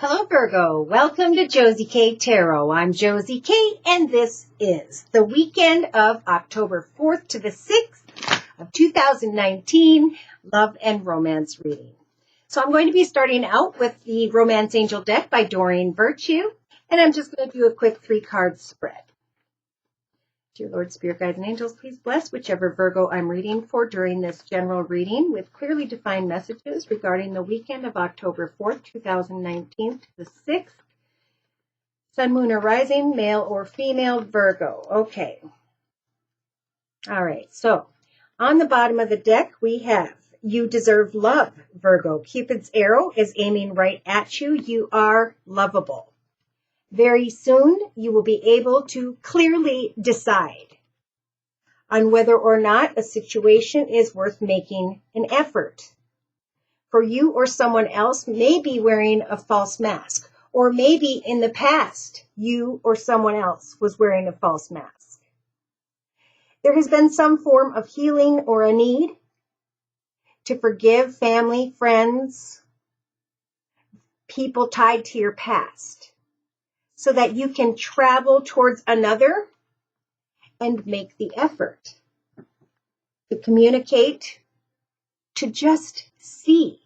Hello, Virgo. Welcome to Josie K Tarot. I'm Josie K, and this is the weekend of October 4th to the 6th of 2019 Love and Romance reading. So I'm going to be starting out with the Romance Angel deck by Doreen Virtue, and I'm just going to do a quick 3-card spread. Dear Lord, Spirit, Guides, and Angels, please bless whichever Virgo I'm reading for during this general reading with clearly defined messages regarding the weekend of October 4th, 2019 to the 6th. Sun, Moon, or Rising, male or female, Virgo. Okay. All right. So on the bottom of the deck, we have you deserve love, Virgo. Cupid's arrow is aiming right at you. You are lovable. Very soon, you will be able to clearly decide on whether or not a situation is worth making an effort. For you or someone else may be wearing a false mask, or maybe in the past, you or someone else was wearing a false mask. There has been some form of healing or a need to forgive family, friends, people tied to your past, so that you can travel towards another and make the effort to communicate, to just see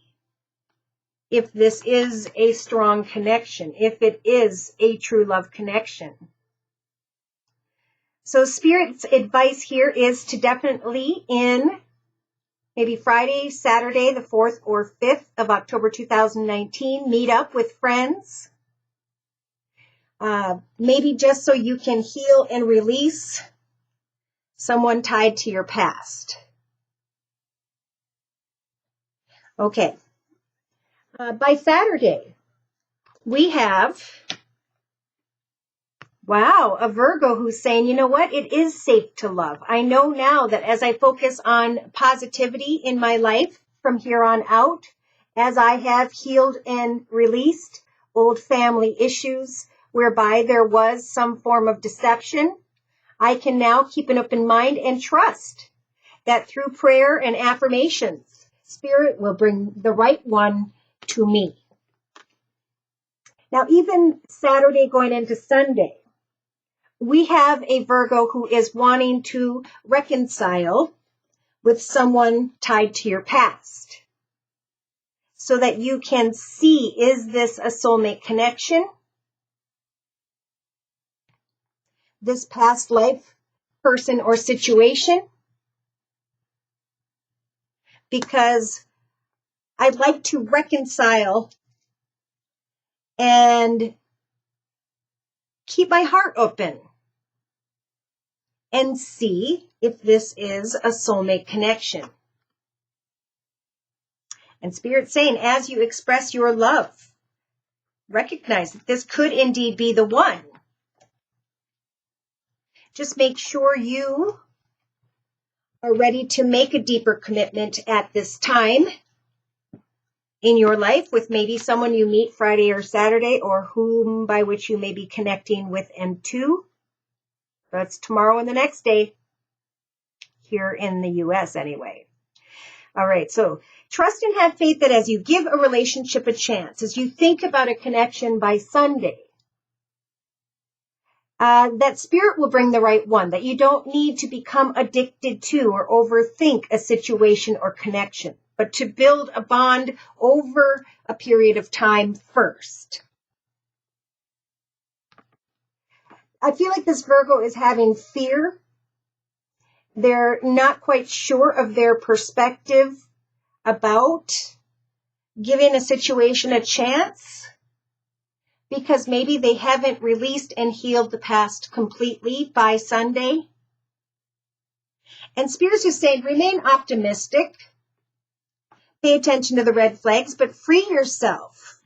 if this is a strong connection, if it is a true love connection. So Spirit's advice here is to definitely in maybe Friday, Saturday, the 4th or 5th of October 2019, meet up with friends. Maybe just so you can heal and release someone tied to your past. Okay. By Saturday, we have, a Virgo who's saying, you know what? It is safe to love. I know now that as I focus on positivity in my life from here on out, as I have healed and released old family issues, whereby there was some form of deception, I can now keep an open mind and trust that through prayer and affirmations, Spirit will bring the right one to me. Now, even Saturday going into Sunday, we have a Virgo who is wanting to reconcile with someone tied to your past so that you can see, is this a soulmate connection? This past life person or situation, because I'd like to reconcile and keep my heart open and see if this is a soulmate connection. And Spirit's saying, as you express your love, recognize that this could indeed be the one. Just make sure you are ready to make a deeper commitment at this time in your life with maybe someone you meet Friday or Saturday, or whom by which you may be connecting with and to. That's tomorrow and the next day, here in the U.S. anyway. All right, so trust and have faith that as you give a relationship a chance, as you think about a connection by Sunday, that Spirit will bring the right one, that you don't need to become addicted to or overthink a situation or connection, but to build a bond over a period of time first. I feel like this Virgo is having fear. They're not quite sure of their perspective about giving a situation a chance, because maybe they haven't released and healed the past completely by Sunday. And Spirit is saying, remain optimistic. Pay attention to the red flags, but free yourself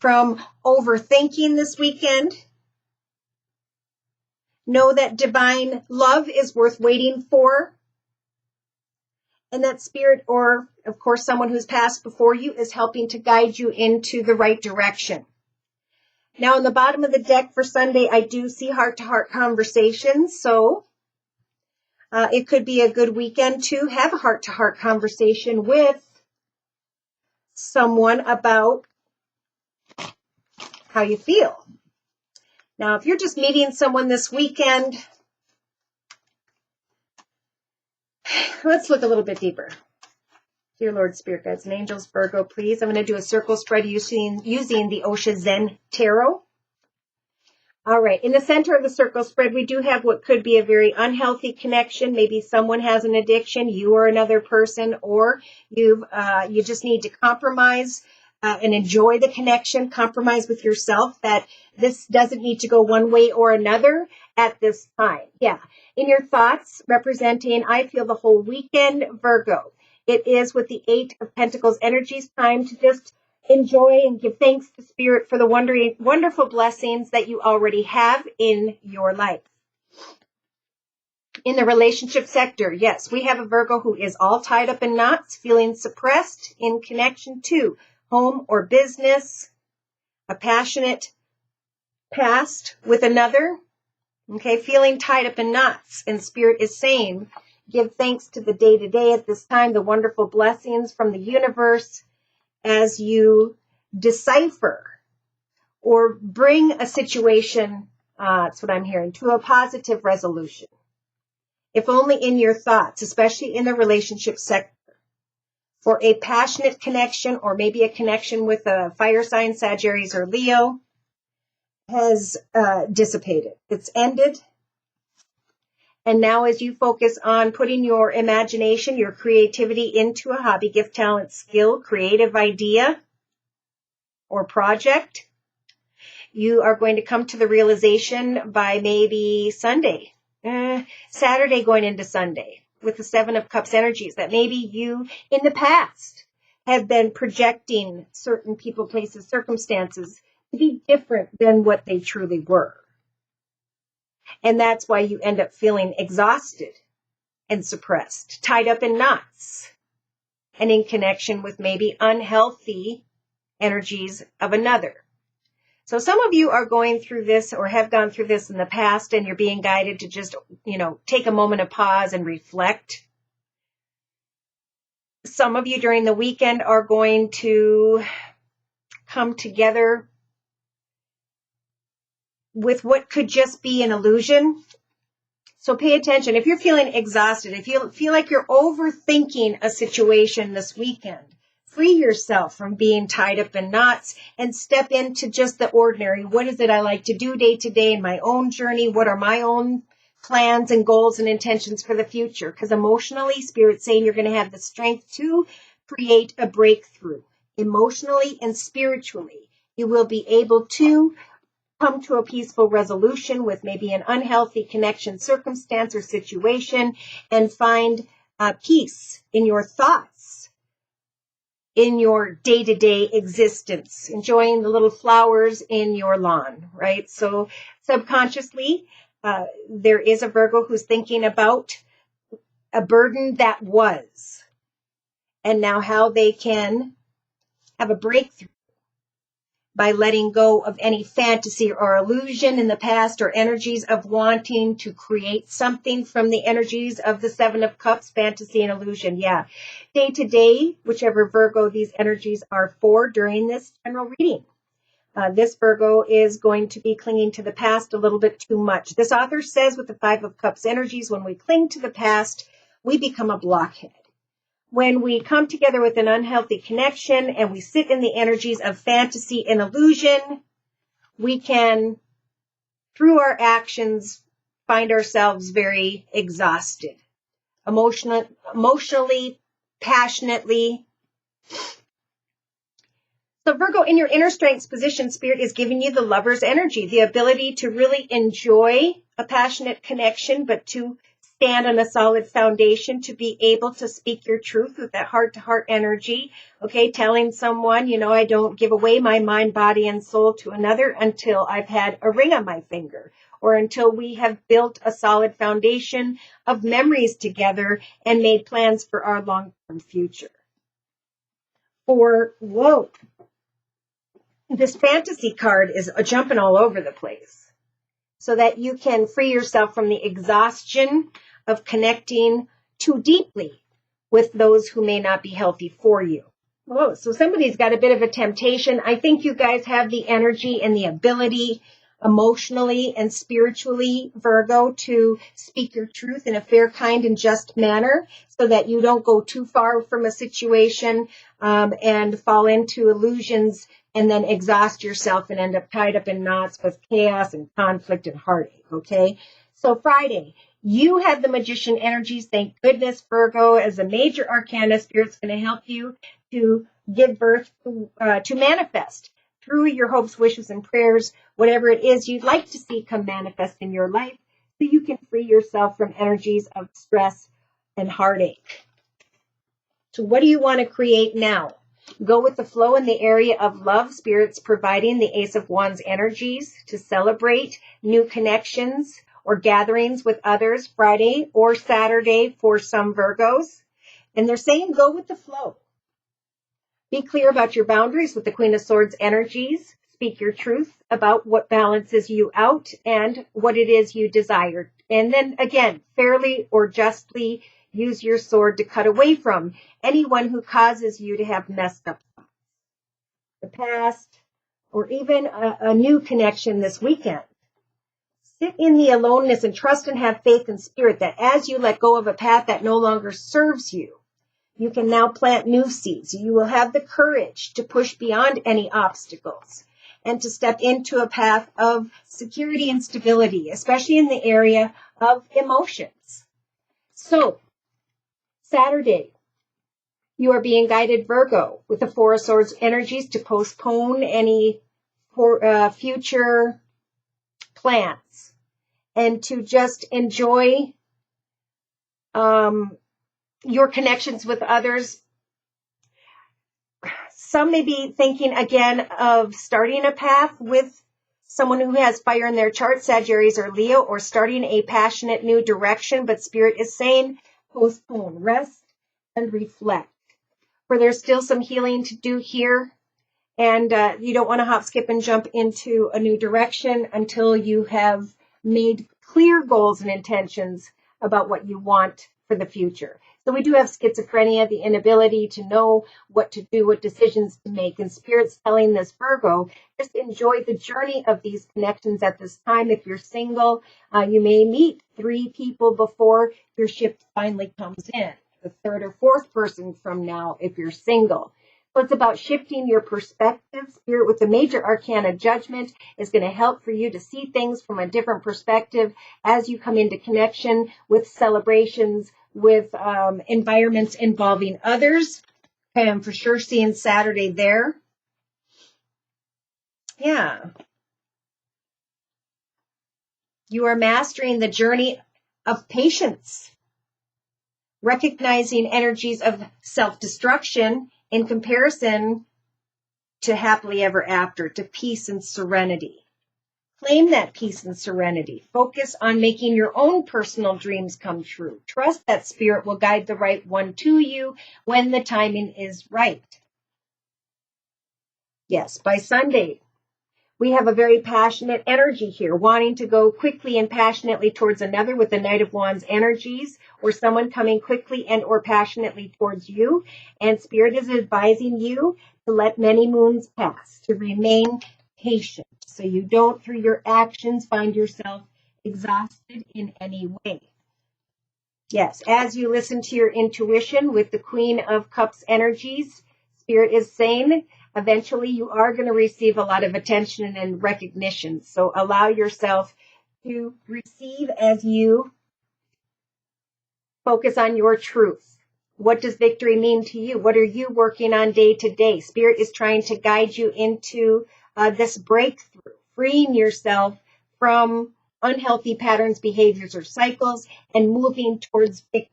from overthinking this weekend. Know that divine love is worth waiting for. And that Spirit, or of course someone who's passed before you, is helping to guide you into the right direction. Now, on the bottom of the deck for Sunday, I do see heart-to-heart conversations. So it could be a good weekend to have a heart-to-heart conversation with someone about how you feel. Now, if you're just meeting someone this weekend, let's look a little bit deeper. Dear Lord, Spirit Guides and Angels, Virgo, please. I'm going to do a circle spread using the Osho Zen Tarot. All right. In the center of the circle spread, we do have what could be a very unhealthy connection. Maybe someone has an addiction, you or another person, or you just need to compromise and enjoy the connection, compromise with yourself that this doesn't need to go one way or another at this time. Yeah. In your thoughts, representing, I feel the whole weekend, Virgo. It is with the 8 of Pentacles energies time to just enjoy and give thanks to Spirit for the wonderful blessings that you already have in your life. In the relationship sector, yes, we have a Virgo who is all tied up in knots, feeling suppressed in connection to home or business, a passionate past with another, okay, feeling tied up in knots. And Spirit is saying, give thanks to the day-to-day at this time, the wonderful blessings from the universe as you decipher or bring a situation, that's what I'm hearing, to a positive resolution. If only in your thoughts, especially in the relationship sector, for a passionate connection or maybe a connection with a fire sign, Sagittarius or Leo, has dissipated. It's ended. And now as you focus on putting your imagination, your creativity into a hobby, gift, talent, skill, creative idea, or project, you are going to come to the realization by maybe Sunday, Saturday going into Sunday, with the 7 of Cups energies, that maybe you in the past have been projecting certain people, places, circumstances to be different than what they truly were. And that's why you end up feeling exhausted and suppressed, tied up in knots, and in connection with maybe unhealthy energies of another. So some of you are going through this or have gone through this in the past, and you're being guided to just, take a moment of pause and reflect. Some of you during the weekend are going to come together with what could just be an illusion. So pay attention. If you're feeling exhausted, if you feel like you're overthinking a situation this weekend, free yourself from being tied up in knots and step into just the ordinary. What is it I like to do day to day in my own journey? What are my own plans and goals and intentions for the future? Because emotionally, Spirit's saying you're going to have the strength to create a breakthrough. Emotionally and spiritually, you will be able to come to a peaceful resolution with maybe an unhealthy connection, circumstance, or situation, and find peace in your thoughts, in your day-to-day existence, enjoying the little flowers in your lawn, right? So subconsciously, there is a Virgo who's thinking about a burden that was, and now how they can have a breakthrough by letting go of any fantasy or illusion in the past or energies of wanting to create something from the energies of the 7 of Cups, fantasy and illusion. Yeah. Day to day, whichever Virgo these energies are for during this general reading. This Virgo is going to be clinging to the past a little bit too much. This author says with the 5 of Cups energies, when we cling to the past, we become a blockhead. When we come together with an unhealthy connection and we sit in the energies of fantasy and illusion, we can, through our actions, find ourselves very exhausted, emotionally, passionately. So Virgo, in your inner strengths position, Spirit is giving you the lover's energy, the ability to really enjoy a passionate connection, but to stand on a solid foundation, to be able to speak your truth with that heart-to-heart energy, okay, telling someone, I don't give away my mind, body, and soul to another until I've had a ring on my finger, or until we have built a solid foundation of memories together and made plans for our long-term future. This fantasy card is jumping all over the place, so that you can free yourself from the exhaustion of connecting too deeply with those who may not be healthy for you. Whoa, so somebody's got a bit of a temptation. I think you guys have the energy and the ability emotionally and spiritually, Virgo, to speak your truth in a fair, kind, and just manner so that you don't go too far from a situation and fall into illusions and then exhaust yourself and end up tied up in knots with chaos and conflict and heartache, okay? So Friday, you have the magician energies. Thank goodness, Virgo, as a major arcana, Spirit's going to help you to give birth to manifest through your hopes, wishes, and prayers, whatever it is you'd like to see come manifest in your life, so you can free yourself from energies of stress and heartache. So what do you want to create now? Go with the flow in the area of love. Spirit's providing the Ace of Wands energies to celebrate new connections or gatherings with others Friday or Saturday for some Virgos. And they're saying go with the flow. Be clear about your boundaries with the Queen of Swords energies. Speak your truth about what balances you out and what it is you desire. And then again, fairly or justly use your sword to cut away from anyone who causes you to have messed up thoughts. The past, or even a new connection this weekend. Sit in the aloneness and trust and have faith in Spirit that as you let go of a path that no longer serves you, you can now plant new seeds. You will have the courage to push beyond any obstacles and to step into a path of security and stability, especially in the area of emotions. So, Saturday, you are being guided, Virgo, with the Four of Swords energies to postpone any future plans and to just enjoy your connections with others. Some may be thinking again of starting a path with someone who has fire in their chart, Sagittarius or Leo, or starting a passionate new direction, but Spirit is saying postpone, rest, and reflect. For there's still some healing to do here, and you don't want to hop, skip, and jump into a new direction until you have made clear goals and intentions about what you want for the future. So we do have schizophrenia, the inability to know what to do, what decisions to make. And Spirit's telling this Virgo, just enjoy the journey of these connections at this time. If you're single, you may meet 3 people before your ship finally comes in. The 3rd or 4th person from now if you're single. So it's about shifting your perspective. Spirit with the major arcana judgment is going to help for you to see things from a different perspective as you come into connection with celebrations, with environments involving others. Okay, I'm for sure seeing Saturday there. Yeah. You are mastering the journey of patience, recognizing energies of self-destruction in comparison to happily ever after, to peace and serenity. Claim that peace and serenity. Focus on making your own personal dreams come true. Trust that Spirit will guide the right one to you when the timing is right. Yes, by Sunday, we have a very passionate energy here, wanting to go quickly and passionately towards another with the Knight of Wands energies, or someone coming quickly and or passionately towards you. And Spirit is advising you to let many moons pass, to remain patient, so you don't, through your actions, find yourself exhausted in any way. Yes, as you listen to your intuition with the Queen of Cups energies, Spirit is saying, eventually you are going to receive a lot of attention and recognition. So allow yourself to receive as you focus on your truth. What does victory mean to you? What are you working on day to day? Spirit is trying to guide you into this breakthrough, freeing yourself from unhealthy patterns, behaviors, or cycles, and moving towards victory,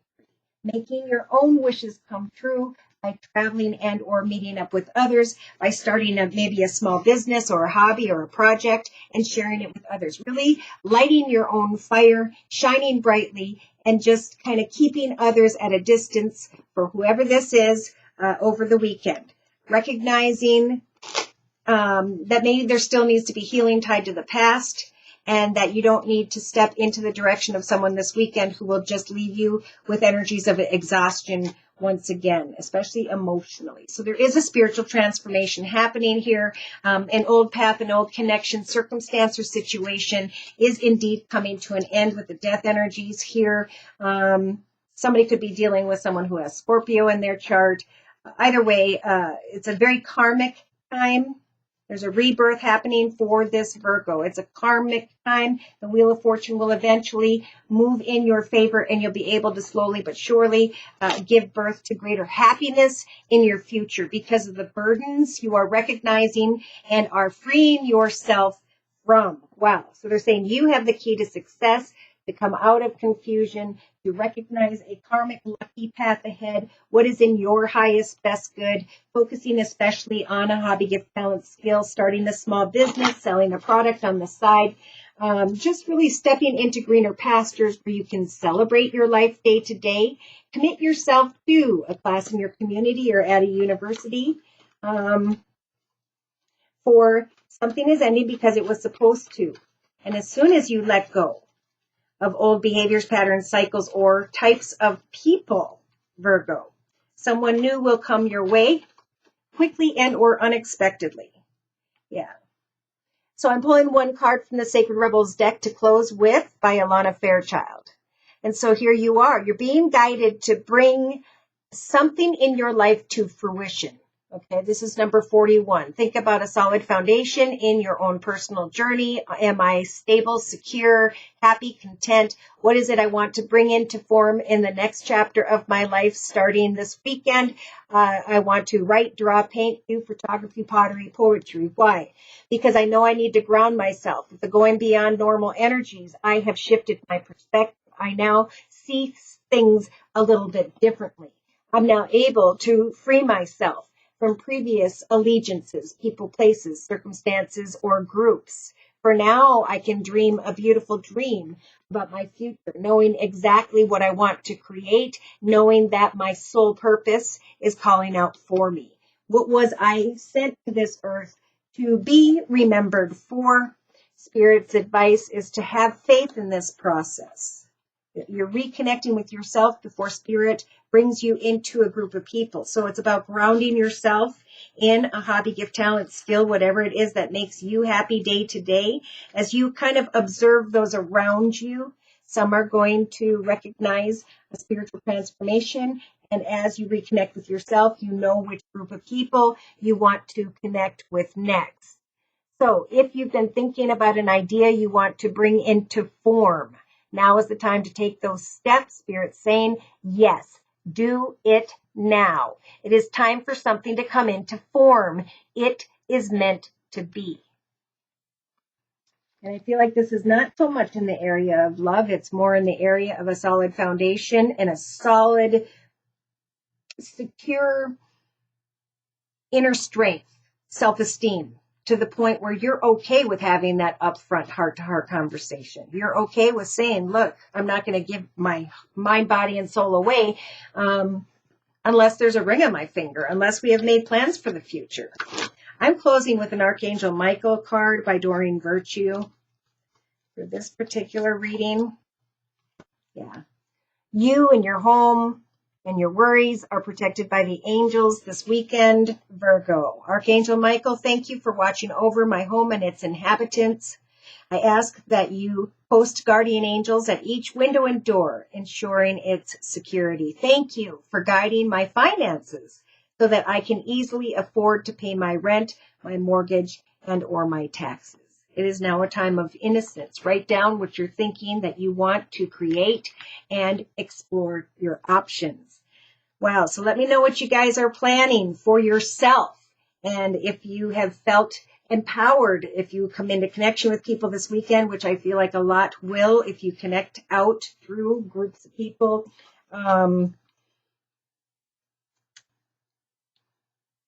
making your own wishes come true by traveling and or meeting up with others, by starting maybe a small business or a hobby or a project and sharing it with others. Really lighting your own fire, shining brightly, and just kind of keeping others at a distance for whoever this is over the weekend. Recognizing that maybe there still needs to be healing tied to the past, and that you don't need to step into the direction of someone this weekend who will just leave you with energies of exhaustion once again, especially emotionally. So there is a spiritual transformation happening here. An old path, an old connection, circumstance, or situation is indeed coming to an end with the death energies here. Somebody could be dealing with someone who has Scorpio in their chart. Either way, it's a very karmic time. There's a rebirth happening for this Virgo. It's a karmic time. The Wheel of Fortune will eventually move in your favor, and you'll be able to slowly but surely give birth to greater happiness in your future because of the burdens you are recognizing and are freeing yourself from. Wow. So they're saying you have the key to success, to come out of confusion, to recognize a karmic lucky path ahead, what is in your highest, best good, focusing especially on a hobby, gift, talent, skill, starting a small business, selling a product on the side, just really stepping into greener pastures where you can celebrate your life day to day, commit yourself to a class in your community or at a university, for something is ending because it was supposed to. And as soon as you let go of old behaviors, patterns, cycles, or types of people, Virgo, someone new will come your way quickly and or unexpectedly. Yeah. So I'm pulling one card from the Sacred Rebels deck to close with by Alana Fairchild. And so here you are. You're being guided to bring something in your life to fruition. Okay, this is number 41. Think about a solid foundation in your own personal journey. Am I stable, secure, happy, content? What is it I want to bring into form in the next chapter of my life starting this weekend? I want to write, draw, paint, do photography, pottery, poetry. Why? Because I know I need to ground myself. With the going beyond normal energies, I have shifted my perspective. I now see things a little bit differently. I'm now able to free myself from previous allegiances, people, places, circumstances, or groups. For now, I can dream a beautiful dream about my future, knowing exactly what I want to create, knowing that my soul purpose is calling out for me. What was I sent to this earth to be remembered for? Spirit's advice is to have faith in this process. You're reconnecting with yourself before Spirit brings you into a group of people. So it's about grounding yourself in a hobby, gift, talent, skill, whatever it is that makes you happy day to day. As you kind of observe those around you, some are going to recognize a spiritual transformation. And as you reconnect with yourself, you know which group of people you want to connect with next. So if you've been thinking about an idea you want to bring into form, now is the time to take those steps. Spirit's saying, yes, do it now. It is time for something to come into form. It is meant to be. And I feel like this is not so much in the area of love. It's more in the area of a solid foundation and a solid, secure inner strength, self-esteem, to the point where you're okay with having that upfront heart-to-heart conversation. You're okay with saying, look, I'm not going to give my mind, body, and soul away unless there's a ring on my finger, unless we have made plans for the future. I'm closing with an Archangel Michael card by Doreen Virtue for this particular reading. Yeah. You and your home and your worries are protected by the angels this weekend, Virgo. Archangel Michael, thank you for watching over my home and its inhabitants. I ask that you post guardian angels at each window and door, ensuring its security. Thank you for guiding my finances so that I can easily afford to pay my rent, my mortgage, and or my taxes. It is now a time of innocence. Write down what you're thinking that you want to create and explore your options. Wow. So let me know what you guys are planning for yourself. And if you have felt empowered, if you come into connection with people this weekend, which I feel like a lot will, if you connect out through groups of people,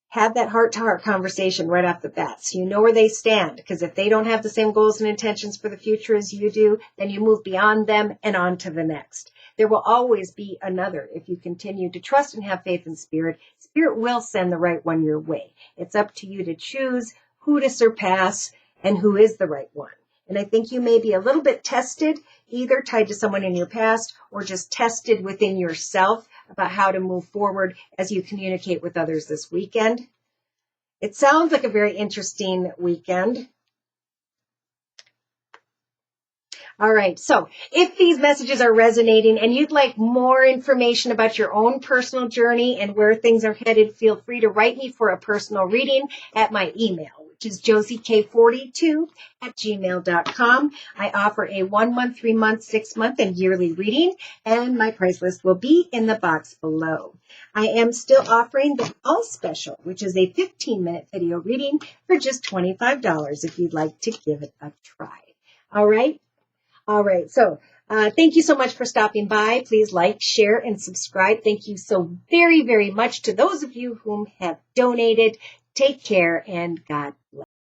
have that heart-to-heart conversation right off the bat so you know where they stand. Because if they don't have the same goals and intentions for the future as you do, then you move beyond them and on to the next. There will always be another if you continue to trust and have faith in Spirit. Spirit will send the right one your way. It's up to you to choose who to surpass and who is the right one. And I think you may be a little bit tested, either tied to someone in your past or just tested within yourself about how to move forward as you communicate with others this weekend. It sounds like a very interesting weekend. All right. So if these messages are resonating and you'd like more information about your own personal journey and where things are headed, feel free to write me for a personal reading at my email, which is josiek42@gmail.com. I offer a 1 month, 3 month, 6 month, and yearly reading, and my price list will be in the box below. I am still offering the All Special, which is a 15-minute video reading for just $25 if you'd like to give it a try. All right. All right. So thank you so much for stopping by. Please like, share, and subscribe. Thank you so very, very much to those of you whom have donated. Take care and God bless.